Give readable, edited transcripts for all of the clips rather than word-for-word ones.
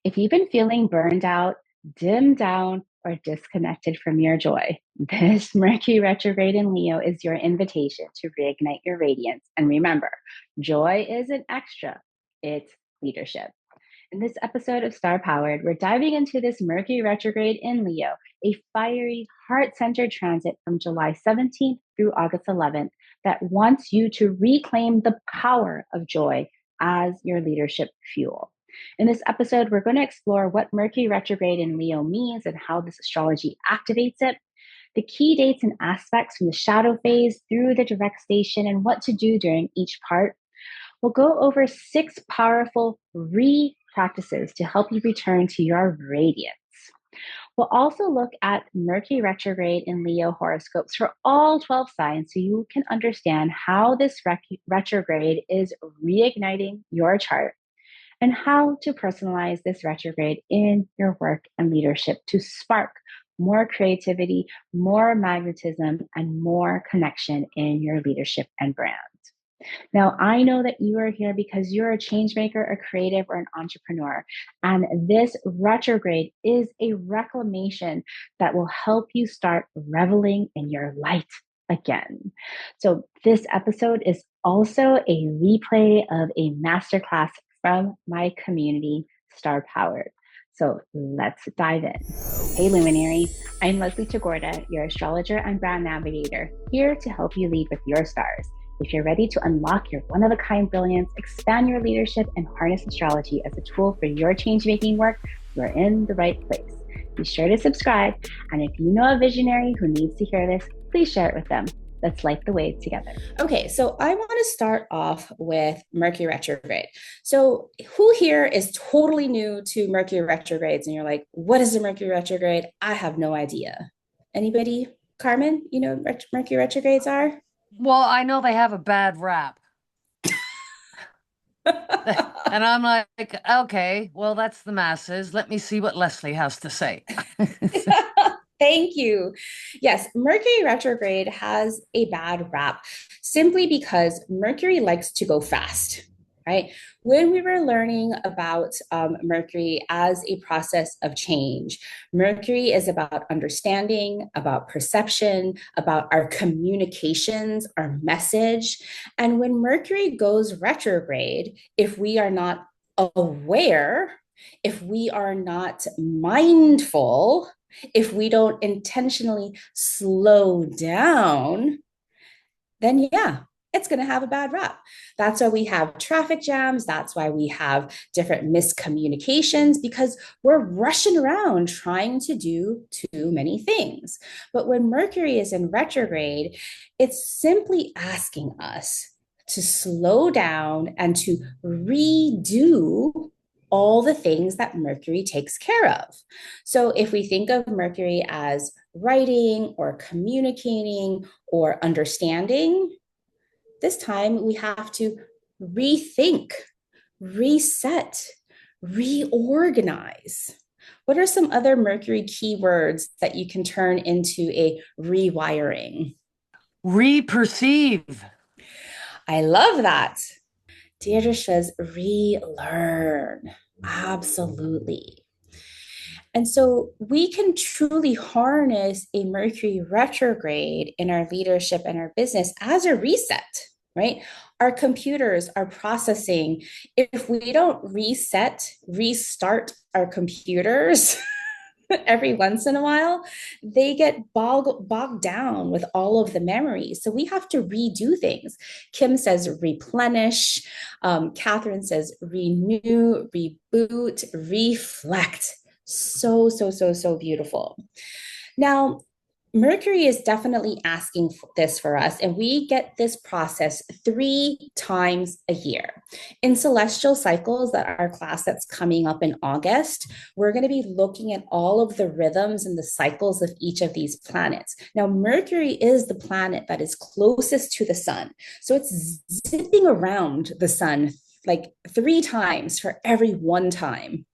If you've been feeling burned out, dimmed down, or disconnected from your joy, this Mercury retrograde in Leo is your invitation to reignite your radiance. And remember, joy isn't extra, it's leadership. In this episode of Star Powered, we're diving into this Mercury retrograde in Leo, a fiery, heart centered transit from July 17th through August 11th that wants you to reclaim the power of joy as your leadership fuel. In this episode, we're going to explore what Mercury retrograde in Leo means and how this astrology activates it, the key dates and aspects from the shadow phase through the direct station, and what to do during each part. We'll go over 6 powerful practices to help you return to your radiance. We'll also look at Mercury retrograde in Leo horoscopes for all 12 signs so you can understand how this retrograde is reigniting your chart and how to personalize this retrograde in your work and leadership to spark more creativity, more magnetism, and more connection in your leadership and brand. Now, I know that you are here because you're a change maker, a creative, or an entrepreneur. And this retrograde is a reclamation that will help you start reveling in your light again. So this episode is also a replay of a masterclass from my community, Star Powered. So let's dive in. Hey Luminary, I'm Leslie Tagorda, your astrologer and brand navigator, here to help you lead with your stars. If you're ready to unlock your one-of-a-kind brilliance, expand your leadership, and harness astrology as a tool for your change-making work, you're in the right place. Be sure to subscribe, and if you know a visionary who needs to hear this, please share it with them. Let's light the way together. Okay, so I want to start off with Mercury retrograde. So who here is totally new to Mercury retrogrades and you're like, what is a Mercury retrograde? I have no idea. Anybody? Carmen, you know what Mercury retrogrades are? Well, I know they have a bad rap. And I'm like, okay, well, that's the masses. Let me see what Leslie has to say. Thank you. Yes, Mercury retrograde has a bad rap simply because Mercury likes to go fast, right? When we were learning about Mercury as a process of change, Mercury is about understanding, about perception, about our communications, our message. And when Mercury goes retrograde, if we are not aware, if we are not mindful, if we don't intentionally slow down, then yeah, it's going to have a bad rap. That's why we have traffic jams. That's why we have different miscommunications because we're rushing around trying to do too many things. But when Mercury is in retrograde, it's simply asking us to slow down and to redo all the things that Mercury takes care of. So if we think of Mercury as writing or communicating or understanding, this time we have to rethink, reset, reorganize. What are some other Mercury keywords that you can turn into a rewiring? Reperceive. I love that. Deirdre says relearn. Absolutely. And so we can truly harness a Mercury retrograde in our leadership and our business as a reset, right? Our computers are processing. If we don't restart our computers, every once in a while, they get bogged down with all of the memories. So we have to redo things. Kim says replenish. Catherine says renew, reboot, reflect. So beautiful. Now, Mercury is definitely asking this for us, and we get this process 3 times a year. In celestial cycles, that our class that's coming up in August, we're going to be looking at all of the rhythms and the cycles of each of these planets. Now, Mercury is the planet that is closest to the sun. So it's zipping around the sun like 3 times for every 1 time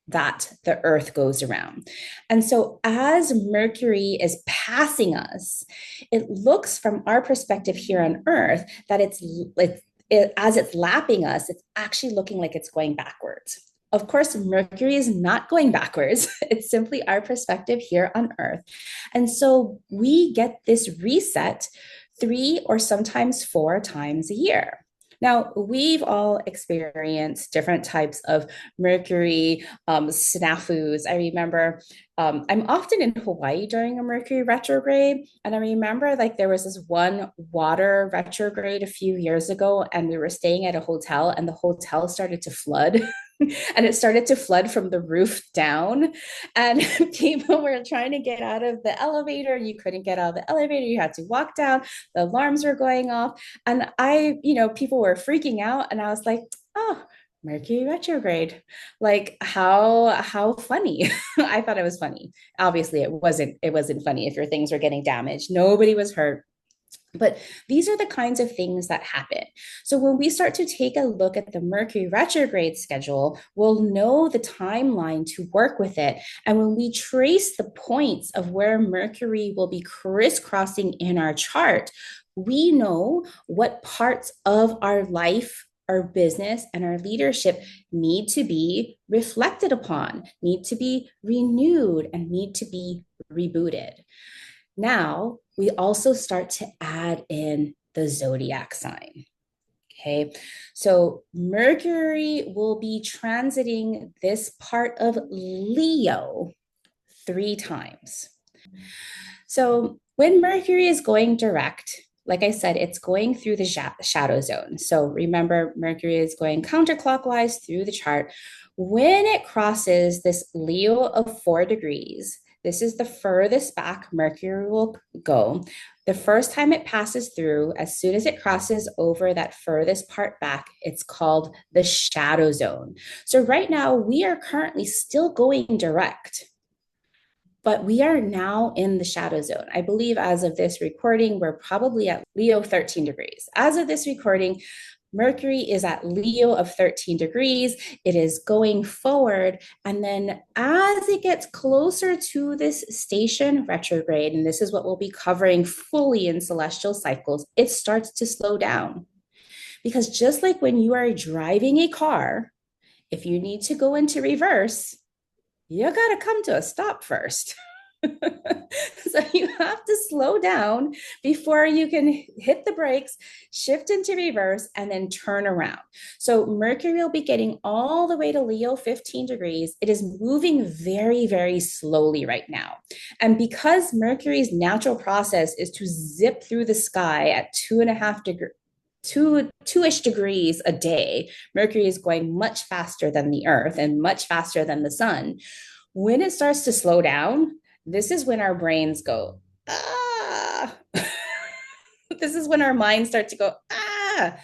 that the earth goes around. And so as Mercury is passing us, it looks from our perspective here on earth that as it's lapping us, it's actually looking like it's going backwards. of course, Mercury is not going backwards. It's simply our perspective here on Earth. And so we get this reset 3 or sometimes 4 times a year. Now, we've all experienced different types of Mercury snafus. I remember I'm often in Hawaii during a Mercury retrograde. And I remember like there was this one water retrograde a few years ago, and we were staying at a hotel, and the hotel started to flood. And it started to flood from the roof down. And people were trying to get out of the elevator. You couldn't get out of the elevator. You had to walk down. The alarms were going off. And people were freaking out. And I was like, oh, Mercury retrograde. Like how funny. I thought it was funny. Obviously it wasn't funny if your things were getting damaged. Nobody was hurt. But these are the kinds of things that happen. So when we start to take a look at the Mercury retrograde schedule, we'll know the timeline to work with it. And when we trace the points of where Mercury will be crisscrossing in our chart, we know what parts of our life, our business, and our leadership need to be reflected upon, need to be renewed, and need to be rebooted. Now, we also start to add in the zodiac sign. Okay, so Mercury will be transiting this part of Leo 3 times. So when Mercury is going direct, like I said, it's going through the shadow zone. So remember, Mercury is going counterclockwise through the chart. When it crosses this Leo of 4 degrees, this is the furthest back Mercury will go. The first time it passes through, as soon as it crosses over that furthest part back, it's called the shadow zone. So right now, we are currently still going direct, but we are now in the shadow zone. I believe as of this recording, we're probably at Leo 13 degrees. As of this recording, Mercury is at Leo of 13 degrees. It is going forward. And then as it gets closer to this station retrograde, and this is what we'll be covering fully in celestial cycles, it starts to slow down. Because just like when you are driving a car, if you need to go into reverse, you got to come to a stop first. So you have to slow down before you can hit the brakes, shift into reverse, and then turn around. So Mercury will be getting all the way to Leo 15 degrees. It is moving very, very slowly right now. And because Mercury's natural process is to zip through the sky at 2.5 degrees, two-ish degrees a day, Mercury is going much faster than the Earth and much faster than the sun. When it starts to slow down, this is when our brains go, ah. This is when our minds start to go, ah,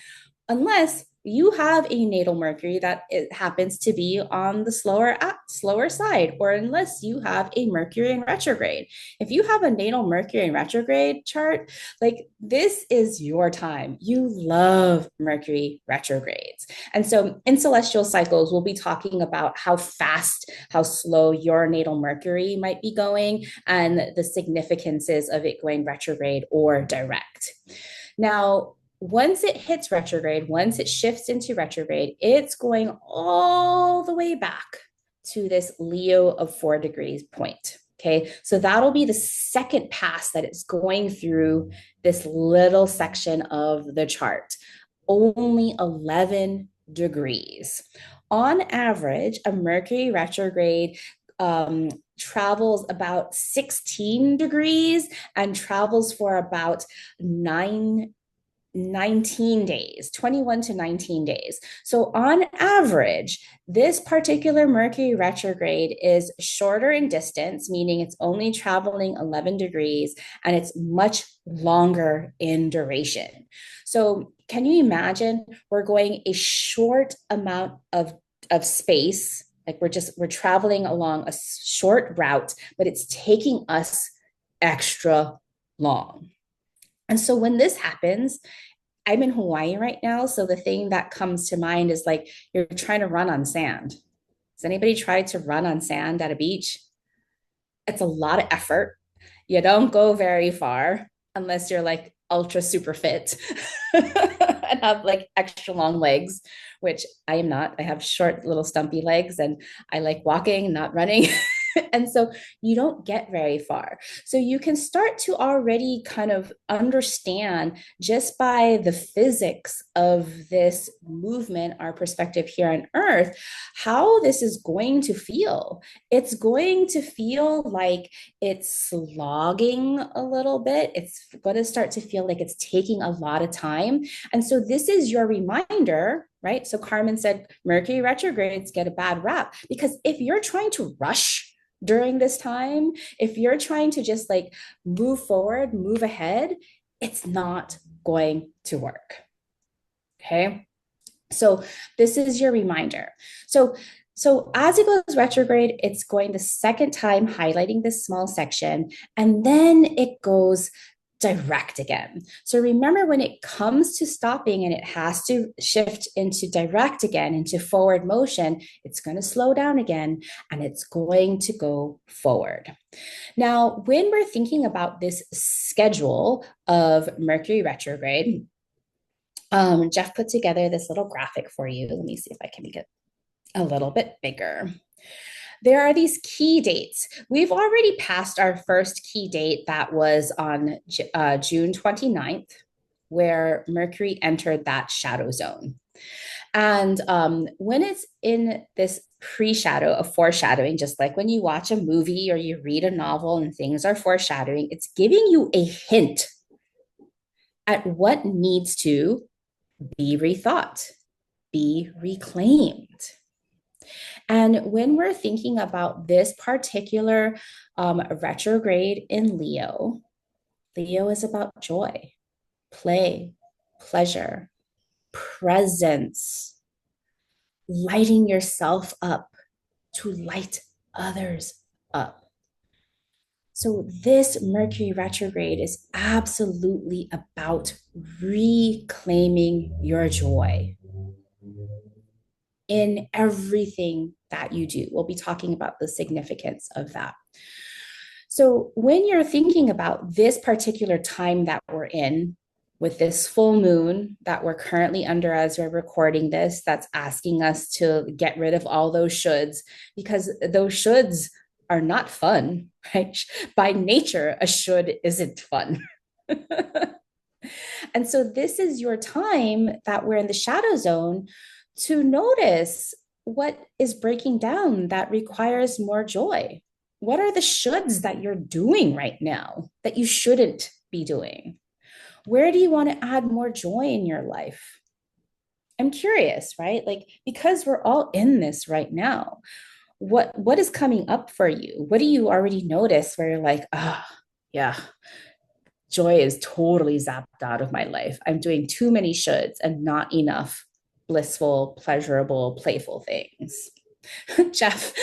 unless you have a natal Mercury that it happens to be on the slower side, or unless you have a Mercury in retrograde. If you have a natal Mercury in retrograde chart, like this is your time. You love Mercury retrogrades. And so in celestial cycles, we'll be talking about how fast, how slow your natal Mercury might be going and the significances of it going retrograde or direct. Now, once it hits retrograde, once it shifts into retrograde, it's going all the way back to this Leo of 4 degrees point. Okay, so that'll be the second pass that it's going through this little section of the chart, only 11 degrees. On average, a Mercury retrograde travels about 16 degrees and travels for about 19 days, 21 to 19 days. So on average, this particular Mercury retrograde is shorter in distance, meaning it's only traveling 11 degrees, and it's much longer in duration. So can you imagine we're going a short amount of space, like we're traveling along a short route, but it's taking us extra long. And so when this happens, I'm in Hawaii right now. So the thing that comes to mind is like you're trying to run on sand. Has anybody tried to run on sand at a beach? It's a lot of effort. You don't go very far unless you're like ultra super fit and have like extra long legs, which I am not. I have short little stumpy legs and I like walking, not running. And so you don't get very far. So you can start to already kind of understand just by the physics of this movement, our perspective here on Earth, how this is going to feel. It's going to feel like it's slogging a little bit. It's going to start to feel like it's taking a lot of time. And so this is your reminder, right? So Carmen said Mercury retrogrades get a bad rap because if you're trying to rush during this time, if you're trying to just like move forward, move ahead, it's not going to work. Okay. So this is your reminder. So as it goes retrograde, it's going the second time highlighting this small section, and then it goes direct again. So remember, when it comes to stopping and it has to shift into direct again, into forward motion, it's going to slow down again and it's going to go forward. Now, when we're thinking about this schedule of Mercury retrograde, Jeff put together this little graphic for you. Let me see if I can make it a little bit bigger. There are these key dates. We've already passed our first key date that was on June 29th, where Mercury entered that shadow zone. And when it's in this pre-shadow of foreshadowing, just like when you watch a movie or you read a novel and things are foreshadowing, it's giving you a hint at what needs to be rethought, be reclaimed. And when we're thinking about this particular retrograde in Leo, Leo is about joy, play, pleasure, presence, lighting yourself up to light others up. So this Mercury retrograde is absolutely about reclaiming your joy in everything that you do. We'll be talking about the significance of that. So when you're thinking about this particular time that we're in, with this full moon that we're currently under as we're recording this, that's asking us to get rid of all those shoulds, because those shoulds are not fun, right? By nature, a should isn't fun. And so this is your time that we're in the shadow zone to notice what is breaking down that requires more joy. What are the shoulds that you're doing right now that you shouldn't be doing? Where do you want to add more joy in your life? I'm curious, right? Like, because we're all in this right now, what is coming up for you? What do you already notice where you're like, yeah, joy is totally zapped out of my life. I'm doing too many shoulds and not enough blissful, pleasurable, playful things. Jeff,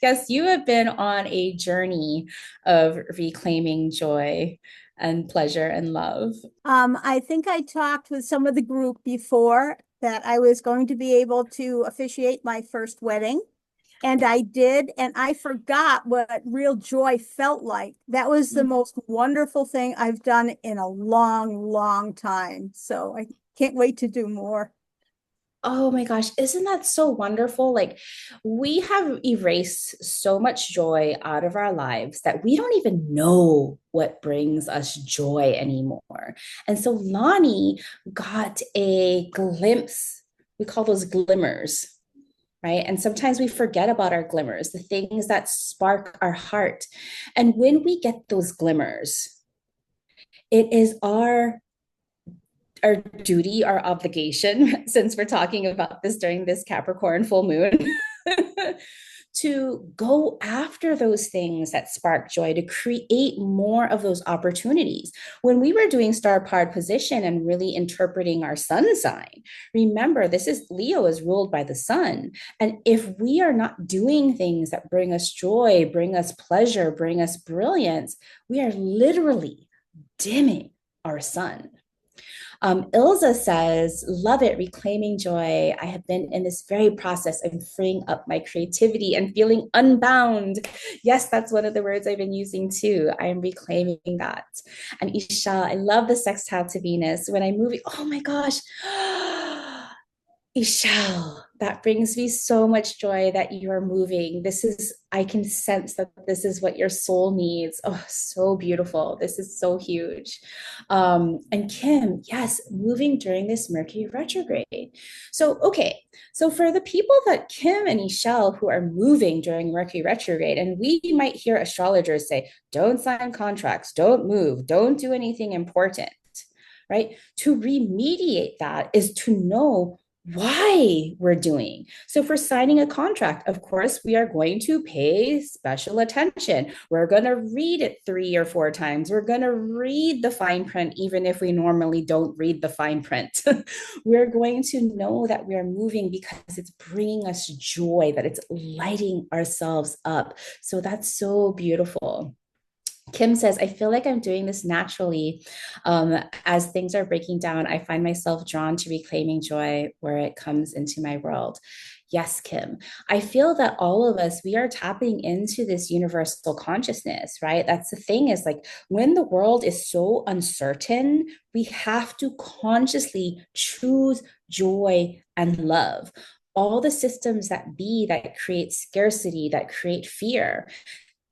yes, you have been on a journey of reclaiming joy and pleasure and love. I think I talked with some of the group before that I was going to be able to officiate my first wedding. And I did, and I forgot what real joy felt like. That was the most wonderful thing I've done in a long, long time. So I can't wait to do more. Oh my gosh, isn't that so wonderful? Like, we have erased so much joy out of our lives that we don't even know what brings us joy anymore. And so Lonnie got a glimpse. We call those glimmers, right? And sometimes we forget about our glimmers, the things that spark our heart. And when we get those glimmers, it is our duty, our obligation, since we're talking about this during this Capricorn full moon, to go after those things that spark joy, to create more of those opportunities. When we were doing star powered position and really interpreting our sun sign, remember, this is Leo is ruled by the sun. And if we are not doing things that bring us joy, bring us pleasure, bring us brilliance, we are literally dimming our sun. Ilza says, love it, reclaiming joy. I have been in this very process of freeing up my creativity and feeling unbound. Yes, that's one of the words I've been using too. I am reclaiming that. And Isha, I love the sextile to Venus. When I move, oh my gosh. Ishal, that brings me so much joy that you are moving. I can sense that this is what your soul needs. Oh, so beautiful. This is so huge. And Kim, yes, moving during this Mercury retrograde. So, okay. So for the people that Kim and Ishal who are moving during Mercury retrograde, and we might hear astrologers say, don't sign contracts, don't move, don't do anything important, right? To remediate that is to know why we're doing. So for signing a contract, of course, we are going to pay special attention. We're going to read it 3 or 4 times. We're going to read the fine print, even if we normally don't read the fine print. We're going to know that we are moving because it's bringing us joy, that it's lighting ourselves up. So that's so beautiful. Kim says, I feel like I'm doing this naturally. As things are breaking down, I find myself drawn to reclaiming joy where it comes into my world. Yes, Kim. I feel that all of us, we are tapping into this universal consciousness, right? That's the thing is like when the world is so uncertain, we have to consciously choose joy and love. All the systems that create scarcity, that create fear,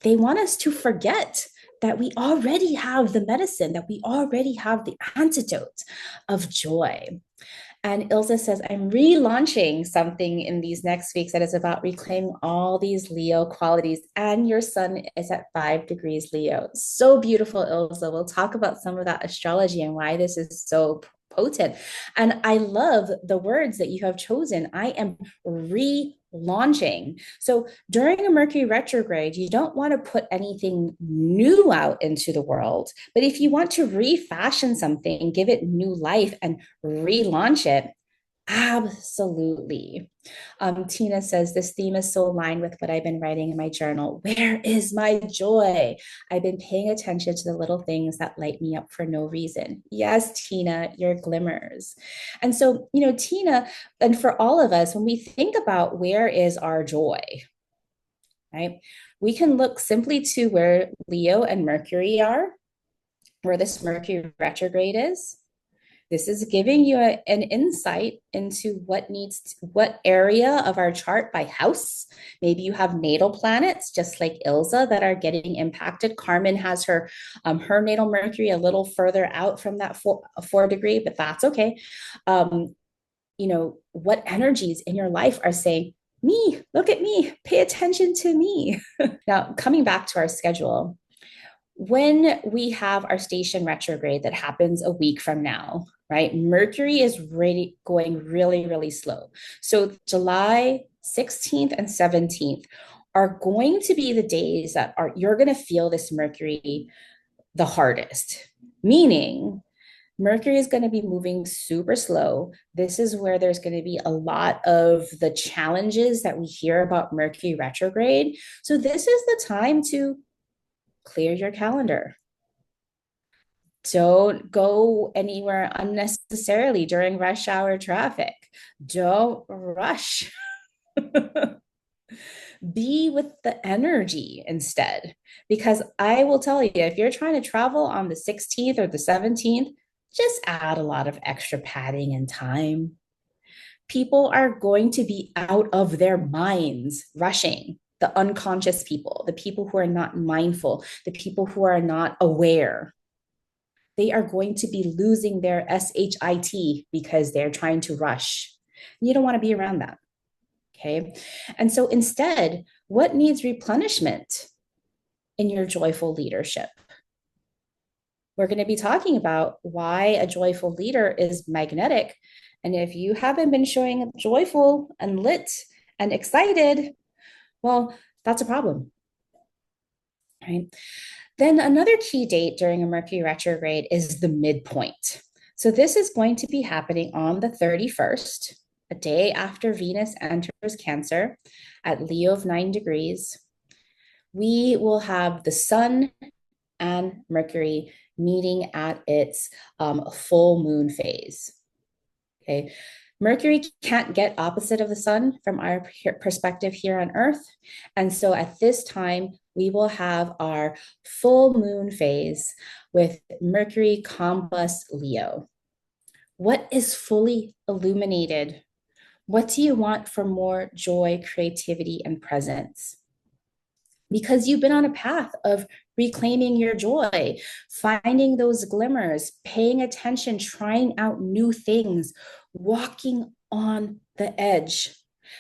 they want us to forget that we already have the medicine, that we already have the antidote of joy. And Ilza says, I'm relaunching something in these next weeks that is about reclaiming all these Leo qualities. And your sun is at 5 degrees Leo. So beautiful, Ilza. We'll talk about some of that astrology and why this is so potent. And I love the words that you have chosen. I am relaunching. So during a Mercury retrograde, you don't want to put anything new out into the world. But if you want to refashion something, give it new life and relaunch it, absolutely. Tina says, this theme is so aligned with what I've been writing in my journal. Where is my joy? I've been paying attention to the little things that light me up for no reason. Yes, Tina, your glimmers. And so, Tina, and for all of us, when we think about where is our joy, right? We can look simply to where Leo and Mercury are, where this Mercury retrograde is. This is giving you an insight into what area of our chart by house. Maybe you have natal planets, just like Ilza, that are getting impacted. Carmen has her natal Mercury a little further out from that 4 degree, but that's okay. What energies in your life are saying, me, look at me, pay attention to me. Now, coming back to our schedule, when we have our station retrograde that happens a week from now, right? Mercury is really going really, really slow. So July 16th and 17th are going to be the days that you're going to feel this Mercury the hardest, meaning Mercury is going to be moving super slow. This is where there's going to be a lot of the challenges that we hear about Mercury retrograde. So this is the time to clear your calendar. Don't go anywhere unnecessarily during rush hour traffic. Don't rush. Be with the energy instead. Because I will tell you, if you're trying to travel on the 16th or the 17th, just add a lot of extra padding and time. People are going to be out of their minds rushing. The unconscious people, the people who are not mindful, the people who are not aware, they are going to be losing their SHIT because they're trying to rush. You don't want to be around that. Okay. And so instead, what needs replenishment in your joyful leadership? We're going to be talking about why a joyful leader is magnetic. And if you haven't been showing up joyful and lit and excited, well, that's a problem, right? Then another key date during a Mercury retrograde is the midpoint. So this is going to be happening on the 31st, a day after Venus enters Cancer at Leo of 9 degrees. We will have the Sun and Mercury meeting at its full moon phase. Okay. Mercury can't get opposite of the sun from our perspective here on Earth. And so at this time, we will have our full moon phase with Mercury combust Leo. What is fully illuminated? What do you want for more joy, creativity, and presence? Because you've been on a path of reclaiming your joy, finding those glimmers, paying attention, trying out new things, walking on the edge.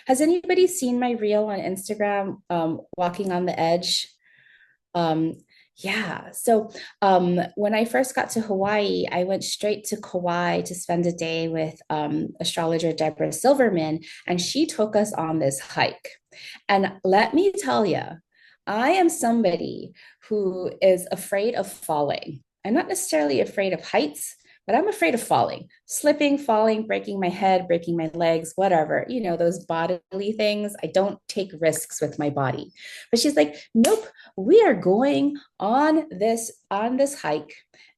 Has anybody seen my reel on Instagram, walking on the edge? Yeah. So when I first got to Hawaii, I went straight to Kauai to spend a day with astrologer Deborah Silverman, and she took us on this hike. And let me tell you, I am somebody who is afraid of falling. I'm not necessarily afraid of heights, but I'm afraid of falling, slipping, falling, breaking my head, breaking my legs, whatever, those bodily things. I don't take risks with my body. But she's like, nope, we are going on this hike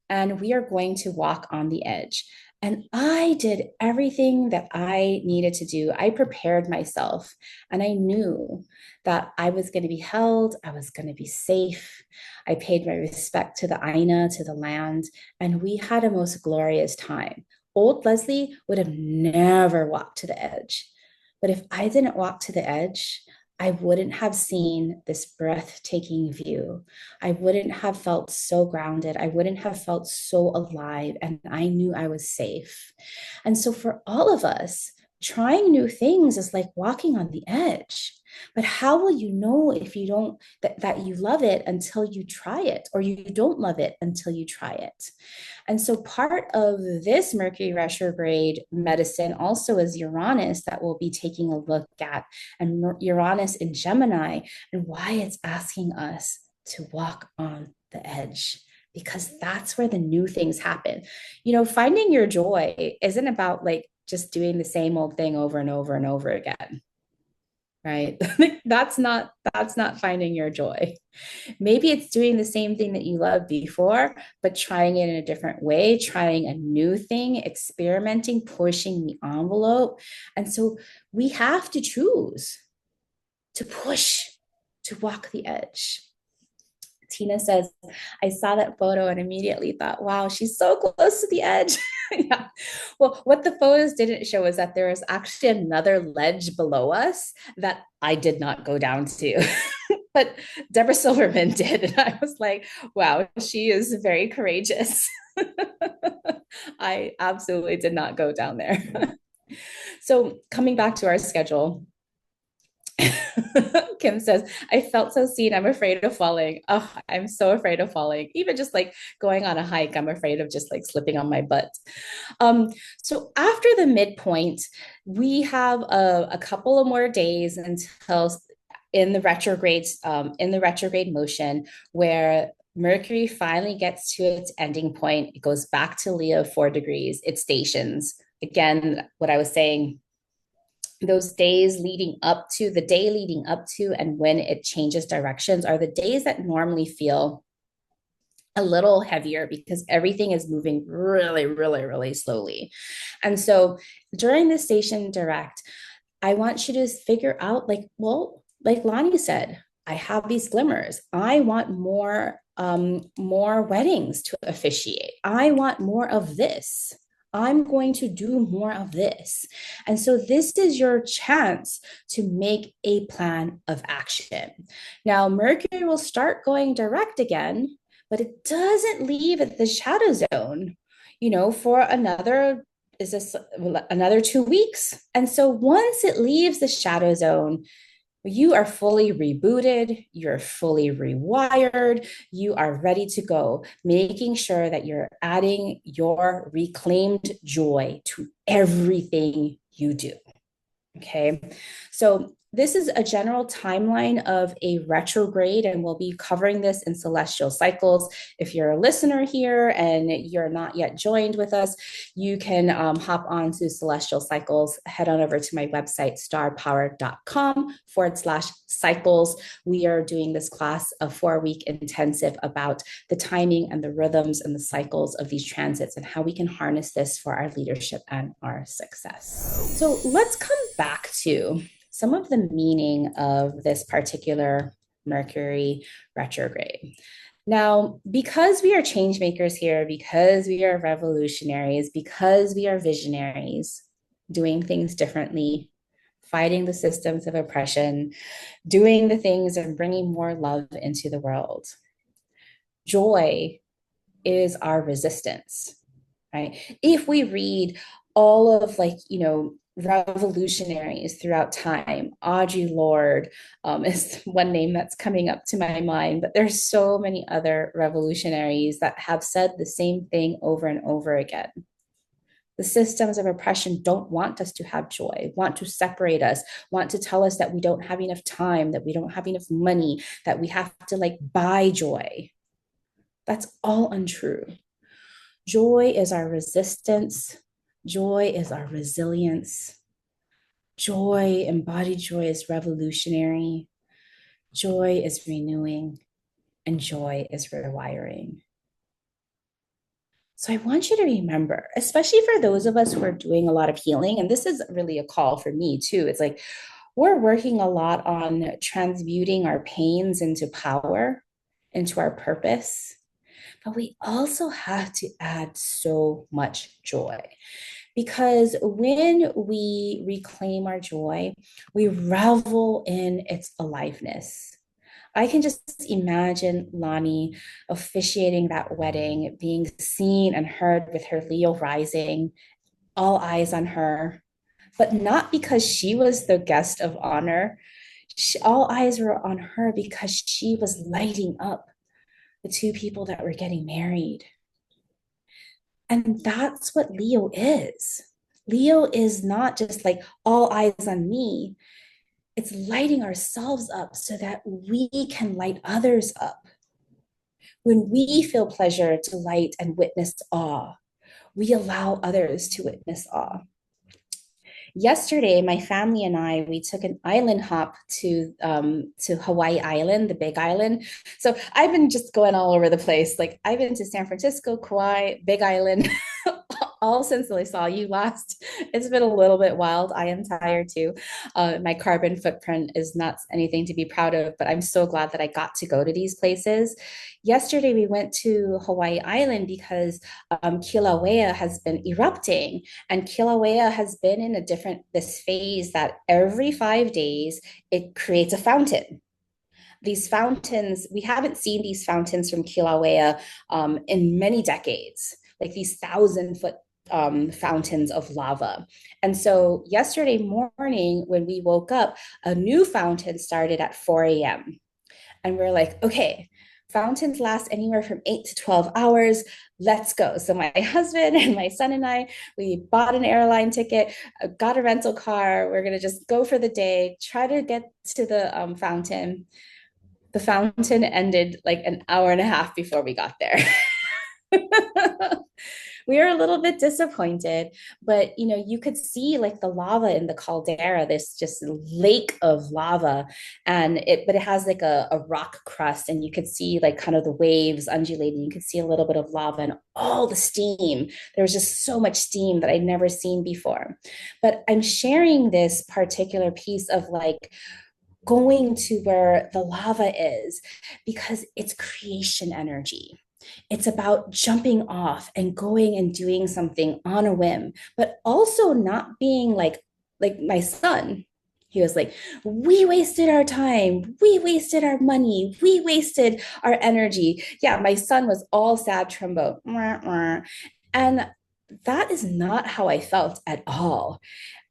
and we are going to walk on the edge. And I did everything that I needed to do. I prepared myself and I knew that I was going to be held. I was going to be safe. I paid my respect to the Aina, to the land, and we had a most glorious time. Old Leslie would have never walked to the edge. But if I didn't walk to the edge, I wouldn't have seen this breathtaking view. I wouldn't have felt so grounded. I wouldn't have felt so alive. And I knew I was safe. And so for all of us, trying new things is like walking on the edge. But how will you know if you don't, that you love it until you try it, or you don't love it until you try it? And so part of this Mercury retrograde medicine also is Uranus that we'll be taking a look at, and Uranus in Gemini, and why it's asking us to walk on the edge, because that's where the new things happen. Finding your joy isn't about like just doing the same old thing over and over and over again. Right? That's not finding your joy. Maybe it's doing the same thing that you loved before, but trying it in a different way, trying a new thing, experimenting, pushing the envelope. And so we have to choose to push, to walk the edge. Tina says, I saw that photo and immediately thought, wow, she's so close to the edge. Yeah. Well, what the photos didn't show is that there is actually another ledge below us that I did not go down to. But Deborah Silverman did. And I was like, wow, she is very courageous. I absolutely did not go down there. So coming back to our schedule, Kim says, I felt so seen. I'm afraid of falling. Oh, I'm so afraid of falling. Even just like going on a hike, I'm afraid of just like slipping on my butt. So after the midpoint, we have a couple of more days until in the retrograde motion, where Mercury finally gets to its ending point. It goes back to Leo 4 degrees. It stations. Again, what I was saying, those days leading up to the day leading up to and when it changes directions are the days that normally feel a little heavier because everything is moving really, really, really slowly. And so during the station direct, I want you to figure out like Lonnie said, I have these glimmers. I want more weddings to officiate. I want more of this. I'm going to do more of this. And so this is your chance to make a plan of action. Now, Mercury will start going direct again, but it doesn't leave the shadow zone, for another 2 weeks. And so once it leaves the shadow zone, you are fully rebooted, you're fully rewired, you are ready to go, making sure that you're adding your reclaimed joy to everything you do. Okay. So this is a general timeline of a retrograde, and we'll be covering this in celestial cycles. If you're a listener here and you're not yet joined with us, you can hop on to celestial cycles, head on over to my website, starpower.com/cycles. We are doing this class, a 4-week intensive about the timing and the rhythms and the cycles of these transits and how we can harness this for our leadership and our success. So let's come back to some of the meaning of this particular Mercury retrograde. Now, because we are change makers here, because we are revolutionaries, because we are visionaries, doing things differently, fighting the systems of oppression, doing the things and bringing more love into the world. Joy is our resistance, right? If we read all of revolutionaries throughout time, Audre Lorde is one name that's coming up to my mind, but there's so many other revolutionaries that have said the same thing over and over again. The systems of oppression don't want us to have joy, want to separate us, want to tell us that we don't have enough time, that we don't have enough money, that we have to buy joy. That's all untrue. Joy is our resistance. Joy is our resilience. Joy, embodied joy, is revolutionary. Joy is renewing, and joy is rewiring. So I want you to remember, especially for those of us who are doing a lot of healing, and this is really a call for me too. It's like we're working a lot on transmuting our pains into power, into our purpose. But we also have to add so much joy, because when we reclaim our joy, we revel in its aliveness. I can just imagine Lonnie officiating that wedding, being seen and heard with her Leo rising, all eyes on her, but not because she was the guest of honor. All eyes were on her because she was lighting up the two people that were getting married. And that's what Leo is. Leo is not just all eyes on me. It's lighting ourselves up so that we can light others up. When we feel pleasure, delight, and witness awe, we allow others to witness awe. Yesterday, my family and I, we took an island hop to Hawaii Island, the Big Island. So I've been just going all over the place. I've been to San Francisco, Kauai, Big Island, all since I saw you last. It's been a little bit wild. I am tired too. My carbon footprint is not anything to be proud of, but I'm so glad that I got to go to these places. Yesterday, we went to Hawaii Island because Kilauea has been erupting, and Kilauea has been in this phase that every 5 days, it creates a fountain. These fountains, we haven't seen these fountains from Kilauea in many decades, these 1,000-foot fountains of lava. And so yesterday morning, when we woke up, a new fountain started at 4 a.m. And we're like, okay, fountains last anywhere from 8 to 12 hours. Let's go. So my husband and my son and I, we bought an airline ticket, got a rental car. We're going to just go for the day, try to get to the fountain. The fountain ended an hour and a half before we got there. We were a little bit disappointed, but you could see the lava in the caldera, this just lake of lava, but it has a rock crust, and you could see kind of the waves undulating. You could see a little bit of lava and all the steam. There was just so much steam that I'd never seen before. But I'm sharing this particular piece of going to where the lava is because it's creation energy. It's about jumping off and going and doing something on a whim, but also not being like my son. He was like, we wasted our time. We wasted our money. We wasted our energy. Yeah, my son was all sad Trumbo. And that is not how I felt at all.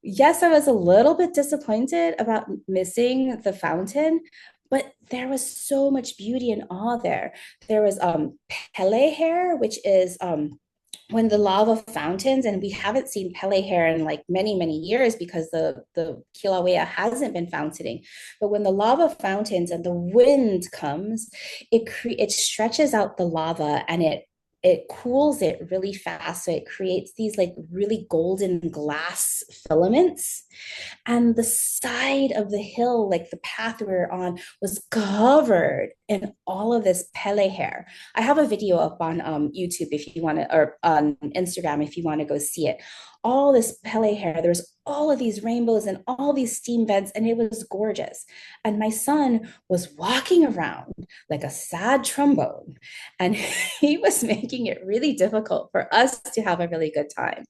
Yes, I was a little bit disappointed about missing the fountain, but there was so much beauty and awe there. There was Pele hair, which is when the lava fountains, and we haven't seen Pele hair in like many, many years because the Kilauea hasn't been fountaining. But when the lava fountains and the wind comes, it stretches out the lava, and it cools it really fast. So it creates these like really golden glass filaments. And the side of the hill, like the path we were on, was covered in all of this Pele hair. I have a video up on YouTube if you want to, or on Instagram if you want to go see it. All this Pele hair, there's all of these rainbows and all these steam vents, and it was gorgeous. And my son was walking around like a sad trombone, and he was making it really difficult for us to have a really good time.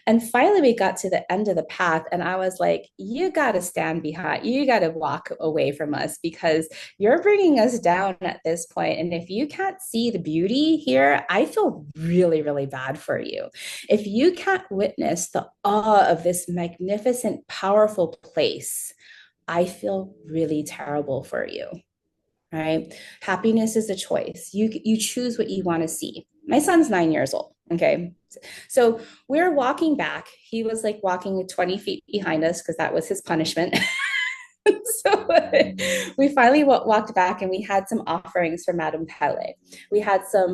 And finally, we got to the end of the path, and I was like, you got to stand behind, you got to walk away from us because you're bringing us down at this point. And if you can't see the beauty here, I feel really, really bad for you. If you can't witness the awe of this magnificent, powerful place, I feel really terrible for you. Right? Happiness is a choice. You choose what you want to see. My son's 9 years old. Okay. So we're walking back. He was like walking 20 feet behind us because that was his punishment. So we finally walked back, and we had some offerings for Madame Pele. We had some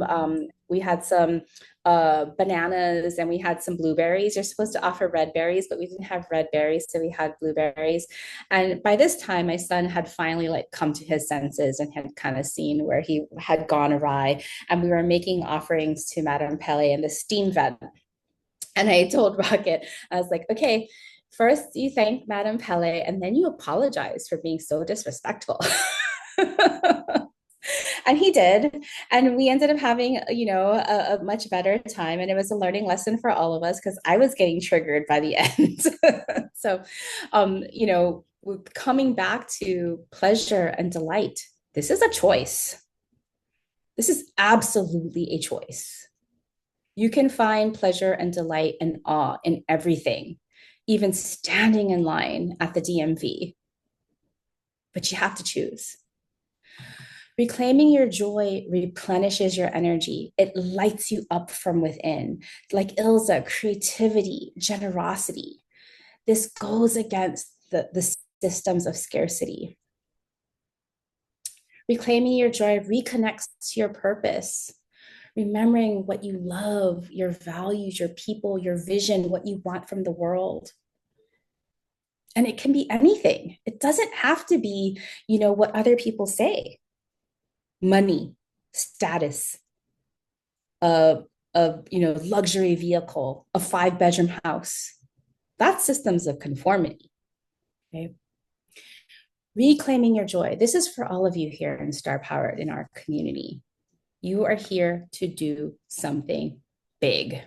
bananas, and we had some blueberries. You're supposed to offer red berries, but we didn't have red berries, so we had blueberries. And by this time, my son had finally like come to his senses and had kind of seen where he had gone awry. And we were making offerings to Madame Pele in the steam vent. And I told Rocket, I was like, okay, first you thank Madame Pele, and then you apologize for being so disrespectful. And he did, and we ended up having a much better time, and it was a learning lesson for all of us because I was getting triggered by the end. So coming back to pleasure and delight, this is a choice. This is absolutely a choice. You can find pleasure and delight and awe in everything, even standing in line at the DMV. But you have to choose. Reclaiming your joy replenishes your energy. It lights you up from within. Like Ilza, creativity, generosity. This goes against the systems of scarcity. Reclaiming your joy reconnects to your purpose. Remembering what you love, your values, your people, your vision, what you want from the world. And it can be anything. It doesn't have to be, what other people say. Money, status, a luxury vehicle, a 5-bedroom house. That's systems of conformity. Okay. Reclaiming your joy. This is for all of you here in Star Powered in our community. You are here to do something big.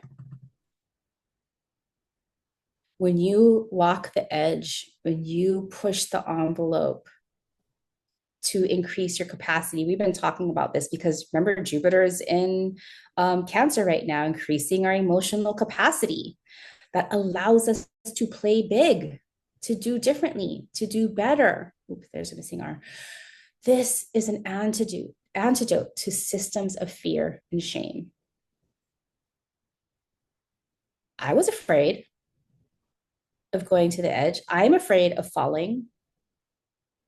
When you walk the edge, when you push the envelope to increase your capacity, we've been talking about this because remember, Jupiter is in Cancer right now, increasing our emotional capacity. That allows us to play big, to do differently, to do better. Oops, there's a missing R. This is an antidote to systems of fear and shame. I was afraid of going to the edge. I'm afraid of falling.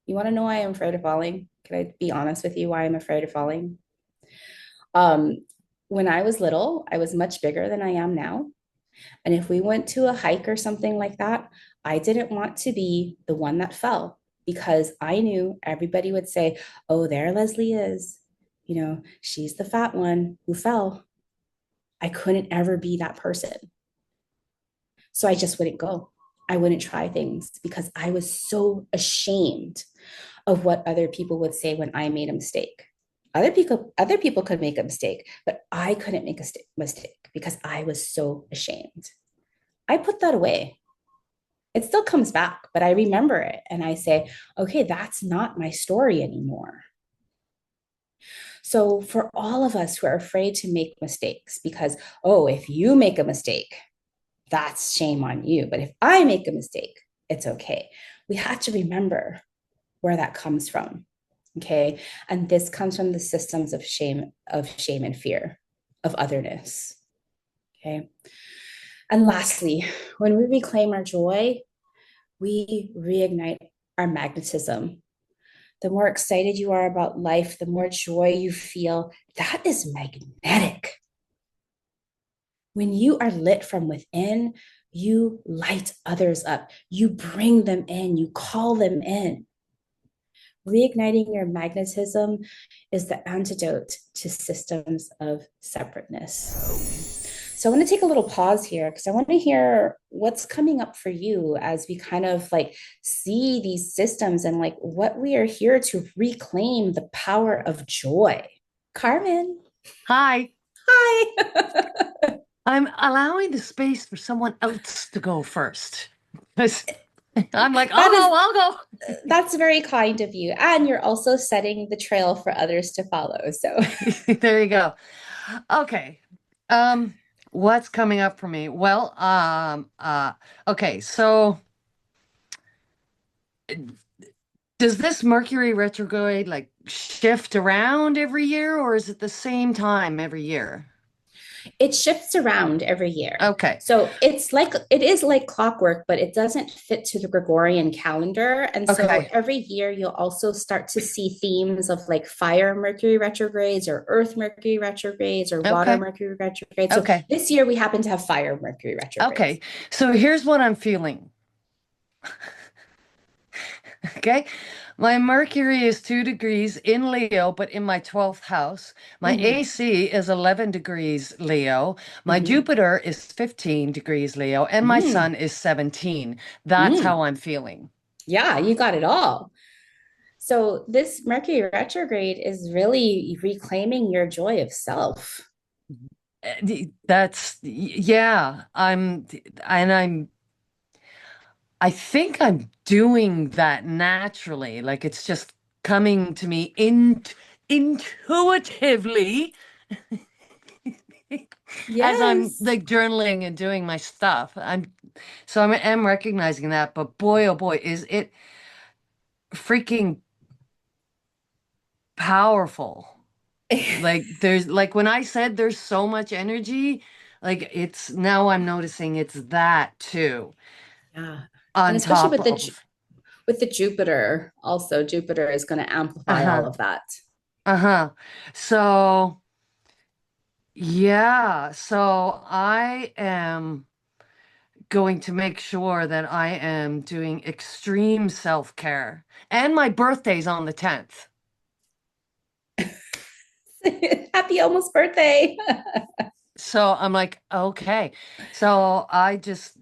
You want to know why I'm afraid of falling? Can I be honest with you why I'm afraid of falling? When I was little, I was much bigger than I am now. And if we went to a hike or something like that, I didn't want to be the one that fell because I knew everybody would say, oh, there Leslie is. She's the fat one who fell. I couldn't ever be that person. So I just wouldn't go. I wouldn't try things because I was so ashamed of what other people would say when I made a mistake. Other people could make a mistake, but I couldn't make a mistake because I was so ashamed. I put that away. It still comes back, but I remember it and I say, okay, that's not my story anymore. So for all of us who are afraid to make mistakes because, oh, if you make a mistake, that's shame on you. But if I make a mistake, it's okay. We have to remember where that comes from. Okay. And this comes from the systems of shame and fear, of otherness. Okay. And lastly, when we reclaim our joy, we reignite our magnetism. The more excited you are about life, the more joy you feel. That is magnetic. When you are lit from within, you light others up. You bring them in, you call them in. Reigniting your magnetism is the antidote to systems of separateness. So I want to take a little pause here because I want to hear what's coming up for you as we kind of like see these systems and like what we are here to reclaim the power of joy. Carmen. Hi. Hi. I'm allowing the space for someone else to go first. Because I'm like, I'll go. That's very kind of you. And you're also setting the trail for others to follow. So There you go. Okay. What's coming up for me? Well, okay, so does this Mercury retrograde like shift around every year, or is it the same time every year? it shifts around every year. Okay. So it is like clockwork, but it doesn't fit to the Gregorian calendar. And so Okay. every year you'll also start to see themes of like fire Mercury retrogrades or earth Mercury retrogrades or water Okay. Mercury retrogrades. So Okay. this year we happen to have fire Mercury retrogrades. Okay. So here's what I'm feeling. Okay. My Mercury is 2 degrees in Leo, but in my 12th house. My AC is 11 degrees Leo. My Jupiter is 15 degrees Leo, and my Sun is 17. That's how I'm feeling. Yeah, you got it all. So this Mercury retrograde is really reclaiming your joy of self. Yeah, I think I'm doing that naturally. Like it's just coming to me intuitively as I'm Yes. like journaling and doing my stuff. I'm recognizing that, but boy, oh boy, is it freaking powerful. Like there's like when I said there's so much energy, like it's now I'm noticing it's that too. Yeah. And On especially top of with the Jupiter, also Jupiter is going to amplify all of that. So yeah, so I am going to make sure that I am doing extreme self-care. And my birthday's on the 10th. Happy almost birthday. So I'm like, okay. So I just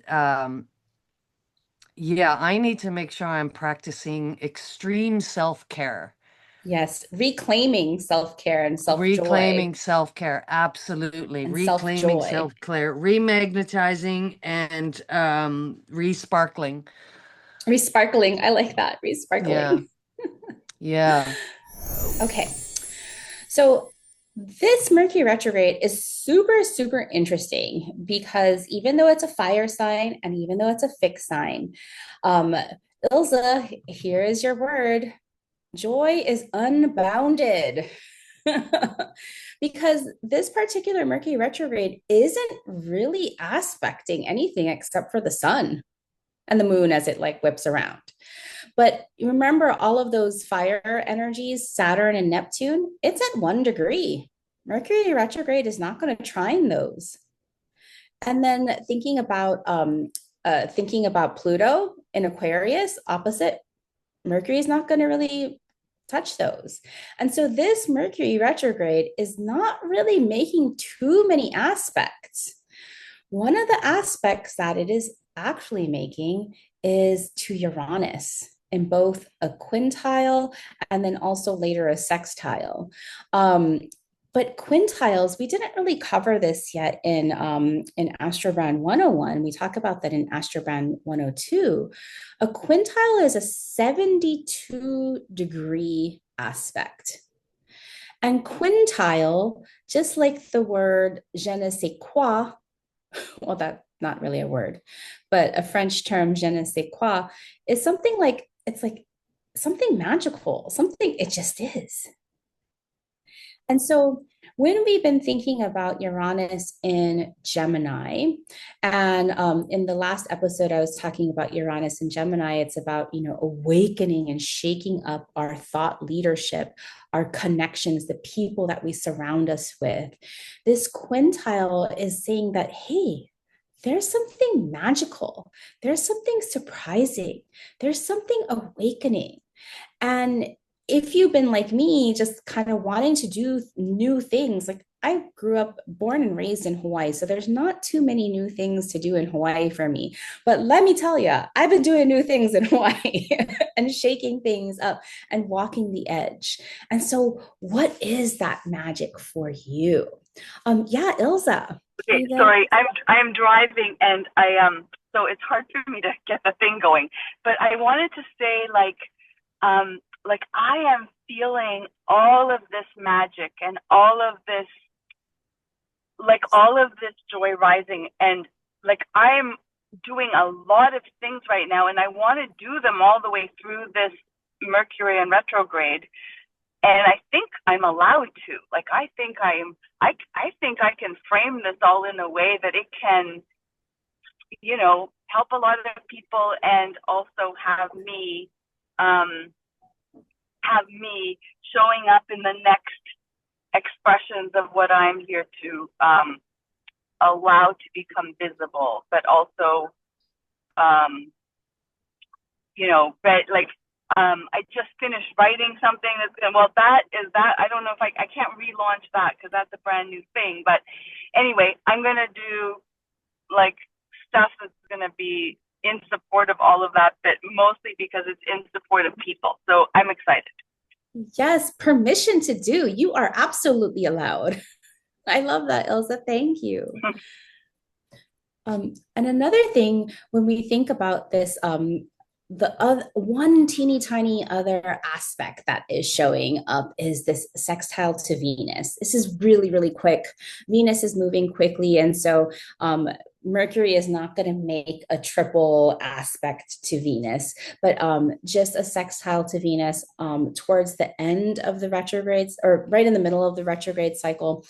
yeah, I need to make sure I'm practicing extreme self-care. Yes, reclaiming self-care and self-joy Reclaiming self-care, absolutely. and Reclaiming self-joy. self-care, remagnetizing and re-sparkling. Resparkling. I like that. Yeah. Resparkling. Yeah. Okay. So this Mercury retrograde is super, super interesting because even though it's a fire sign and even though it's a fixed sign, Ilza, here is your word. Joy is unbounded. Because this particular Mercury retrograde isn't really aspecting anything except for the sun and the moon as it like whips around. But remember all of those fire energies, Saturn and Neptune, it's at 1 degree. Mercury retrograde is not going to trine those. And then thinking about Pluto in Aquarius, opposite, Mercury is not going to really touch those. And so this Mercury retrograde is not really making too many aspects. One of the aspects that it is actually making is to Uranus in both a quintile and then also later a sextile. But quintiles, we didn't really cover this yet in Astrobrand 101. We talk about that in Astrobrand 102. A quintile is a 72-degree aspect. And quintile, just like the word je ne sais quoi, well, that's not really a word, but a French term, je ne sais quoi, is something like, it's like something magical, something, it just is. And so when we've been thinking about Uranus in Gemini, and in the last episode, I was talking about Uranus in Gemini. It's about, awakening and shaking up our thought leadership, our connections, the people that we surround us with. This quintile is saying that, hey, there's something magical, there's something surprising, there's something awakening. And if you've been like me, just kind of wanting to do new things, like I grew up born and raised in Hawaii, so there's not too many new things to do in Hawaii for me. But let me tell you, I've been doing new things in Hawaii and shaking things up and walking the edge. And so, what is that magic for you? Yeah, Ilza. Okay, sorry, I'm driving and so it's hard for me to get the thing going. But I wanted to say like I am feeling all of this magic and all of this joy rising, and like I'm doing a lot of things right now, and I want to do them all the way through this Mercury in retrograde. And I think I'm allowed to. Like I think I think I can frame this all in a way that it can, help a lot of people, and also have me showing up in the next expressions of what I'm here to allow to become visible, but also, I just finished writing something that's going, well, that I don't know if I can't relaunch that because that's a brand new thing. But anyway, I'm going to do like stuff that's going to be in support of all of that, but mostly because it's in support of people. So I'm excited. Yes, permission to do. You are absolutely allowed. I love that, Ilza. Thank you. And another thing, when we think about this, the other one teeny tiny other aspect that is showing up is this sextile to Venus. This is really, really quick. Venus is moving quickly, and so Mercury is not going to make a triple aspect to Venus, but just a sextile to Venus towards the end of the retrogrades, or right in the middle of the retrograde cycle.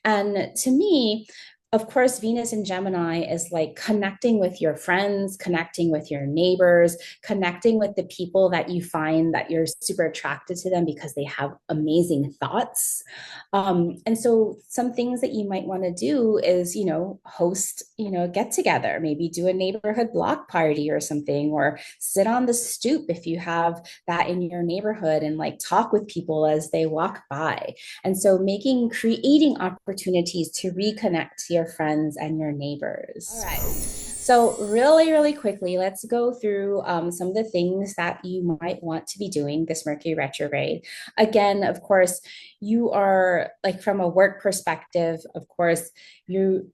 And to me, of course, Venus in Gemini is like connecting with your friends, connecting with your neighbors, connecting with the people that you find that you're super attracted to them because they have amazing thoughts. And so some things that you might want to do is, host, get together, maybe do a neighborhood block party or something, or sit on the stoop if you have that in your neighborhood and like talk with people as they walk by. And so creating opportunities to reconnect to your friends and your neighbors. All right. So really, really quickly, let's go through some of the things that you might want to be doing this Mercury retrograde. Again, of course, you are like from a work perspective, of course, you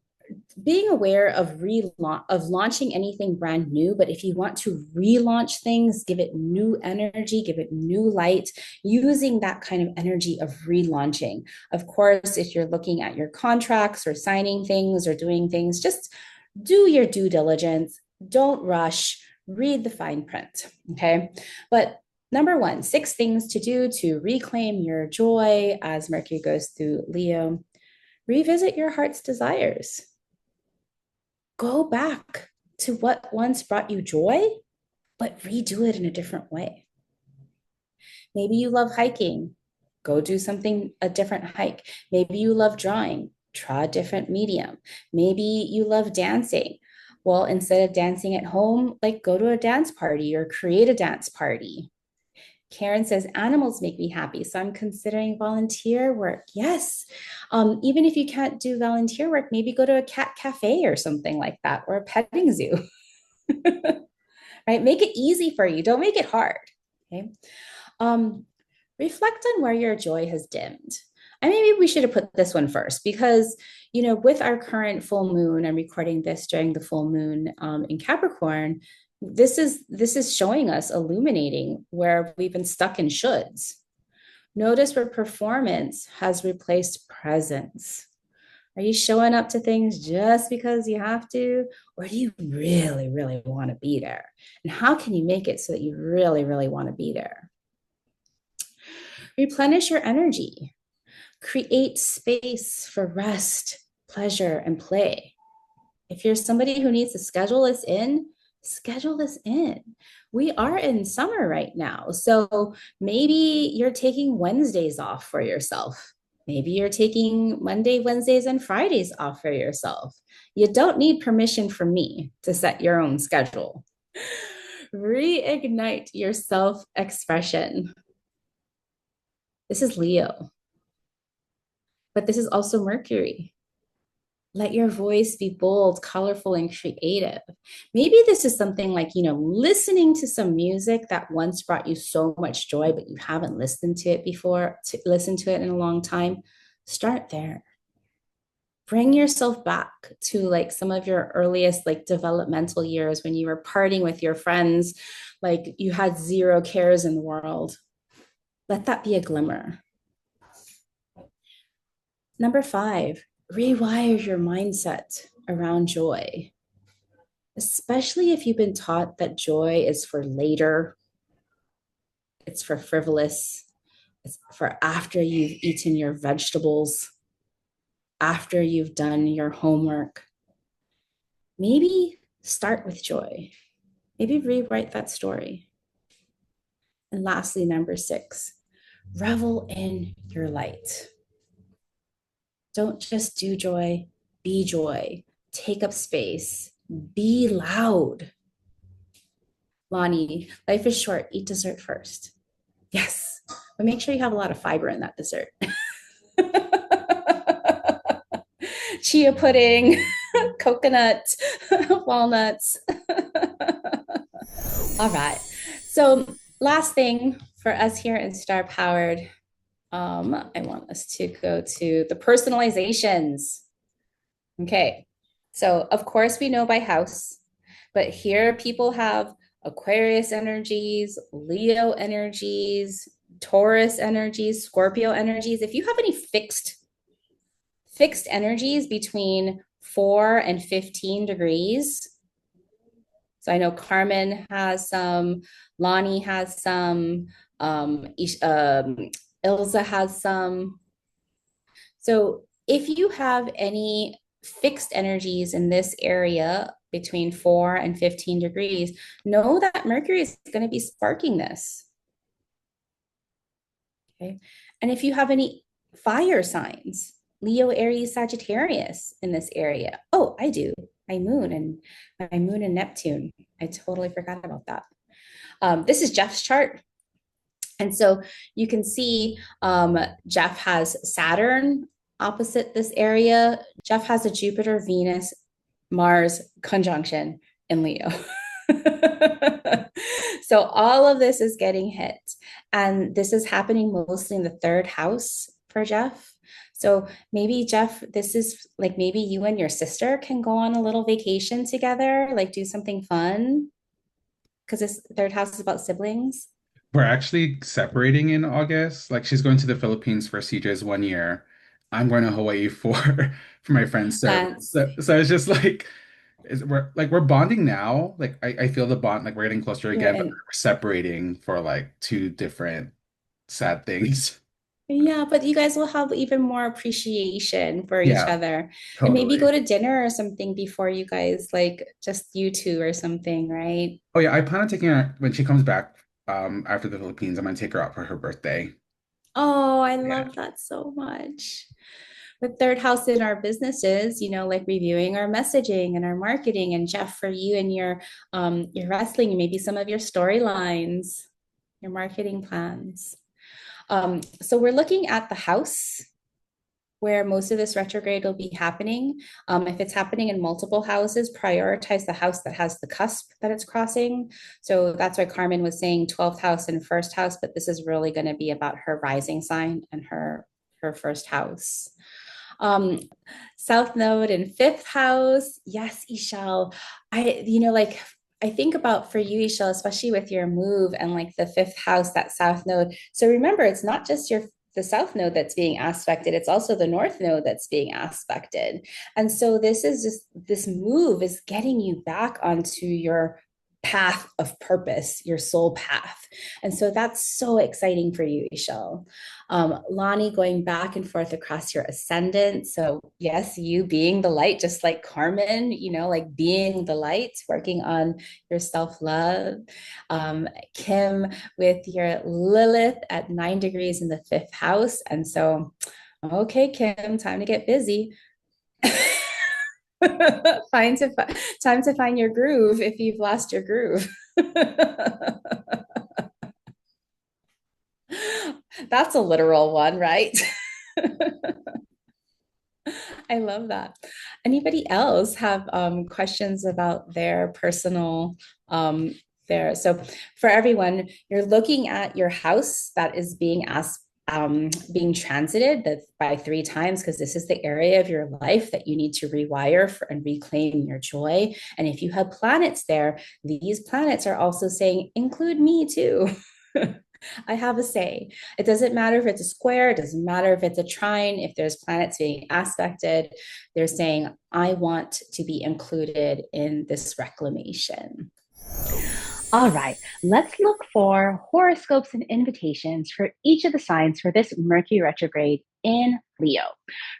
being aware of launching anything brand new. But if you want to relaunch things, give it new energy, give it new light, using that kind of energy of relaunching. Of course, if you're looking at your contracts or signing things or doing things, just do your due diligence. Don't rush. Read the fine print. Okay. But number one, 6 things to do to reclaim your joy as Mercury goes through Leo. Revisit your heart's desires. Go back to what once brought you joy, but redo it in a different way. Maybe you love hiking. Go do a different hike. Maybe you love drawing. Try a different medium. Maybe you love dancing. Well, instead of dancing at home, like go to a dance party or create a dance party. Karen says, animals make me happy, so I'm considering volunteer work. Yes. Even if you can't do volunteer work, maybe go to a cat cafe or something like that, or a petting zoo. Right? Make it easy for you. Don't make it hard. Okay. Reflect on where your joy has dimmed. And maybe we should have put this one first because, with our current full moon, I'm recording this during the full moon in Capricorn. This is showing us, illuminating where we've been stuck in shoulds. Notice where performance has replaced presence. Are you showing up to things just because you have to, or do you really, really want to be there? And how can you make it so that you really, really want to be there? Replenish your energy. Create space for rest, pleasure, and play. If you're somebody who needs to schedule this in, schedule this in. We are in summer right now. So maybe you're taking Wednesdays off for yourself. Maybe you're taking Monday, Wednesdays, and Fridays off for yourself. You don't need permission from me to set your own schedule. Reignite your self-expression. This is Leo, but this is also Mercury. Let your voice be bold, colorful, and creative. Maybe this is something like, listening to some music that once brought you so much joy, but you haven't listened to it before, listened to it in a long time. Start there. Bring yourself back to like some of your earliest like developmental years when you were partying with your friends, like you had zero cares in the world. Let that be a glimmer. Number 5, rewire your mindset around joy, especially if you've been taught that joy is for later, it's for frivolous, it's for after you've eaten your vegetables, after you've done your homework. Maybe start with joy. Maybe rewrite that story. And lastly, number 6, revel in your light. Don't just do joy, be joy. Take up space, be loud. Lonnie, life is short, eat dessert first. Yes, but make sure you have a lot of fiber in that dessert. Chia pudding, coconut, walnuts. All right. So last thing for us here in Star Powered, I want us to go to the personalizations. Okay. So of course we know by house, but here people have Aquarius energies, Leo energies, Taurus energies, Scorpio energies. If you have any fixed energies between 4 and 15 degrees. So I know Carmen has some, Lonnie has some, Ilza has some. So if you have any fixed energies in this area between 4 and 15 degrees, know that Mercury is going to be sparking this. Okay. And if you have any fire signs, Leo, Aries, Sagittarius in this area. Oh, I do. My moon and Neptune. I totally forgot about that. This is Jeff's chart. And so you can see Jeff has Saturn opposite this area. Jeff has a Jupiter, Venus, Mars conjunction in Leo. So all of this is getting hit. And this is happening mostly in the 3rd house for Jeff. So maybe Jeff, this is like maybe you and your sister can go on a little vacation together, like do something fun. Because this 3rd house is about siblings. We're actually separating in August. Like she's going to the Philippines for CJ's 1 year. I'm going to Hawaii for my friend's service. So it's just like we're bonding now. Like I feel the bond, like we're getting closer again, but we're separating for like 2 different sad things. Yeah, but you guys will have even more appreciation for each other. Totally. And maybe go to dinner or something before you guys, like just you two or something, right? Oh yeah, I plan on taking her when she comes back after the Philippines. I'm gonna take her out for her birthday. Oh, I love that so much. The 3rd house in our businesses, like reviewing our messaging and our marketing, and Jeff, for you and your wrestling, maybe some of your storylines, your marketing plans. So we're looking at the house where most of this retrograde will be happening. If it's happening in multiple houses, prioritize the house that has the cusp that it's crossing. So that's why Carmen was saying 12th house and 1st house, but this is really going to be about her rising sign and her 1st house. South node in 5th house. Yes, Ishal. I think about for you, Ishal, especially with your move and like the 5th house, that South node. So remember, it's not just the South node that's being aspected, it's also the North node that's being aspected. And so this move is getting you back onto your path of purpose, your soul path. And so that's so exciting for you, Ishel. Lonnie, going back and forth across your ascendant. So yes, you being the light, just like Carmen, like being the light, working on your self-love. Kim with your Lilith at 9 degrees in the 5th house. And so, okay, Kim, time to get busy. Time to find your groove if you've lost your groove. That's a literal one, right? I love that. Anybody else have questions about their personal so for everyone, you're looking at your house that is being asked being transited by 3 times, because this is the area of your life that you need to rewire and reclaim your joy. And if you have planets there, these planets are also saying, include me too. I have a say. It doesn't matter if it's a square, it doesn't matter if it's a trine, if there's planets being aspected, they're saying, I want to be included in this reclamation. All right, let's look for horoscopes and invitations for each of the signs for this Mercury retrograde in Leo.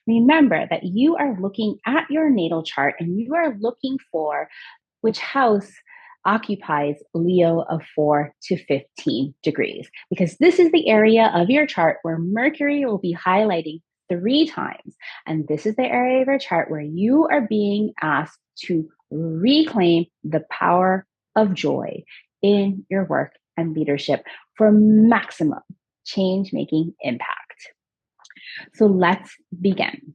Remember that you are looking at your natal chart and you are looking for which house occupies Leo of 4 to 15 degrees, because this is the area of your chart where Mercury will be highlighting 3 times. And this is the area of your chart where you are being asked to reclaim the power of joy in your work and leadership for maximum change-making impact. So let's begin.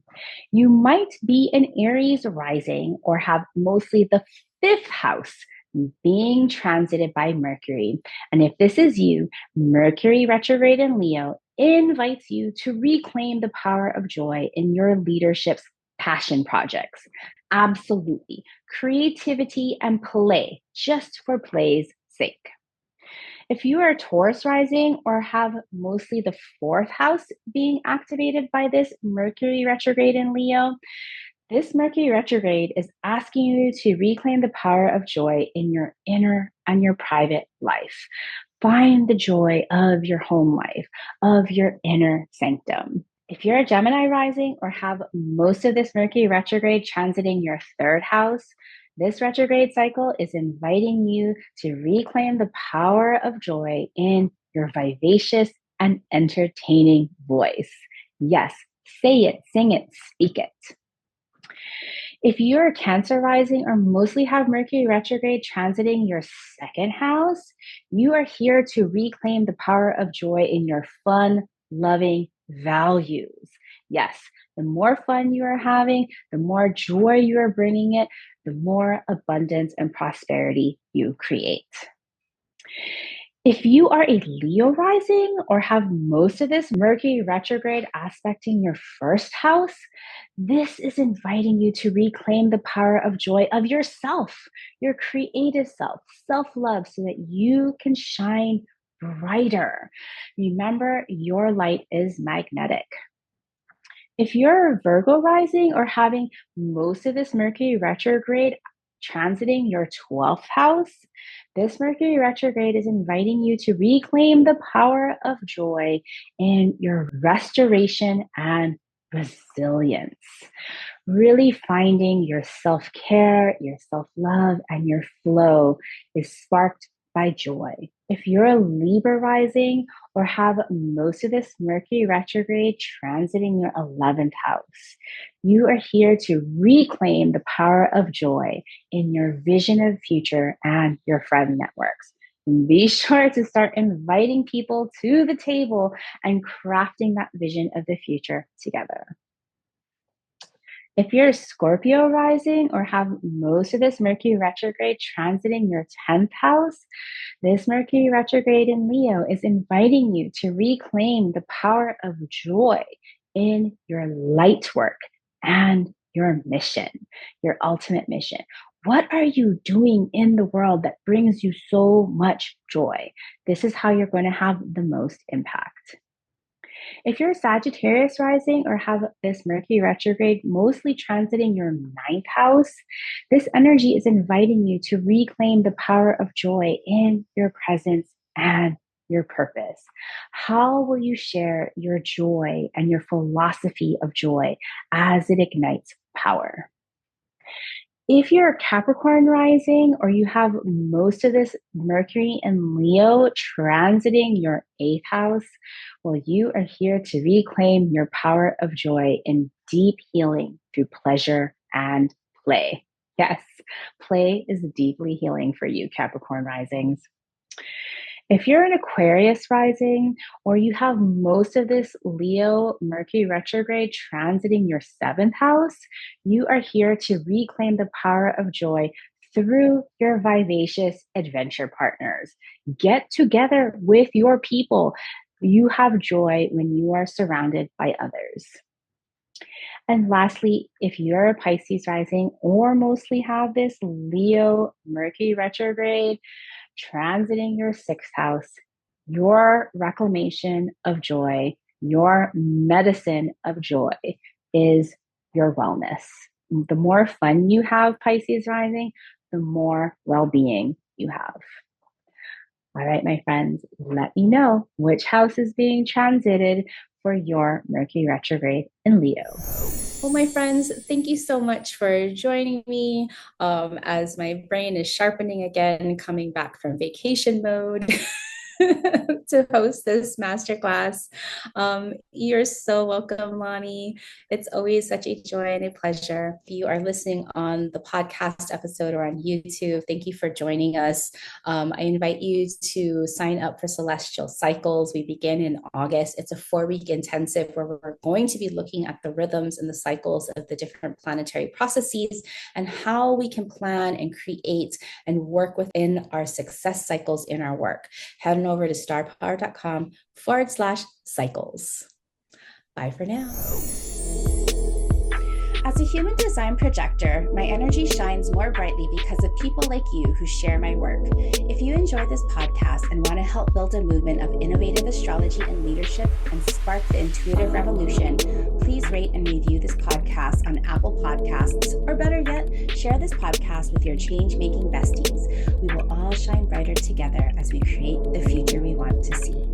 You might be an Aries rising or have mostly the 5th house being transited by Mercury. And if this is you, Mercury retrograde in Leo invites you to reclaim the power of joy in your leadership's passion projects. Absolutely. Creativity and play, just for play's sake. If you are Taurus rising or have mostly the 4th house being activated by this Mercury retrograde in Leo, this Mercury retrograde is asking you to reclaim the power of joy in your inner and your private life. Find the joy of your home life, of your inner sanctum. If you're a Gemini rising or have most of this Mercury retrograde transiting your 3rd house, this retrograde cycle is inviting you to reclaim the power of joy in your vivacious and entertaining voice. Yes, say it, sing it, speak it. If you're a Cancer rising or mostly have Mercury retrograde transiting your 2nd house, you are here to reclaim the power of joy in your fun, loving values. Yes, the more fun you are having, the more joy you are bringing it, the more abundance and prosperity you create. If you are a Leo rising or have most of this Mercury retrograde aspecting your 1st house, this is inviting you to reclaim the power of joy of yourself, your creative self, self-love, so that you can shine brighter. Remember, your light is magnetic. If you're a Virgo rising or having most of this Mercury retrograde transiting your 12th house, this Mercury retrograde is inviting you to reclaim the power of joy in your restoration and resilience. Really finding your self-care, your self-love, and your flow is sparked by joy. If you're a Libra rising or have most of this Mercury retrograde transiting your 11th house, you are here to reclaim the power of joy in your vision of the future and your friend networks. And be sure to start inviting people to the table and crafting that vision of the future together. If you're a Scorpio rising or have most of this Mercury retrograde transiting your 10th house, this Mercury retrograde in Leo is inviting you to reclaim the power of joy in your light work and your mission, your ultimate mission. What are you doing in the world that brings you so much joy? This is how you're going to have the most impact. If you're Sagittarius rising or have this Mercury retrograde mostly transiting your ninth house, this energy is inviting you to reclaim the power of joy in your presence and your purpose. How will you share your joy and your philosophy of joy as it ignites power? If you're a Capricorn rising or you have most of this Mercury and Leo transiting your eighth house, well, you are here to reclaim your power of joy in deep healing through pleasure and play. Yes, play is deeply healing for you, Capricorn risings. If you're an Aquarius rising or you have most of this Leo Mercury retrograde transiting your seventh house, you are here to reclaim the power of joy through your vivacious adventure partners. Get together with your people. You have joy when you are surrounded by others. And lastly, if you're a Pisces rising or mostly have this Leo Mercury retrograde transiting your sixth house, your reclamation of joy, your medicine of joy is your wellness. The more fun you have, Pisces rising, the more well-being you have. All right, my friends, let me know which house is being transited for your Mercury retrograde in Leo. Well, my friends, thank you so much for joining me as my brain is sharpening again, coming back from vacation mode to host this masterclass. You're so welcome, Lonnie. It's always such a joy and a pleasure. If you are listening on the podcast episode or on YouTube, thank you for joining us. I invite you to sign up for Celestial Cycles. We begin in August. It's a 4-week intensive where we're going to be looking at the rhythms and the cycles of the different planetary processes and how we can plan and create and work within our success cycles in our work. Head on over to starpower.com/cycles. Bye for now. As a human design projector, my energy shines more brightly because of people like you who share my work. If you enjoy this podcast and want to help build a movement of innovative astrology and leadership and spark the intuitive revolution, please rate and review this podcast on Apple Podcasts, or better yet, share this podcast with your change-making besties. We will all shine brighter together as we create the future we want to see.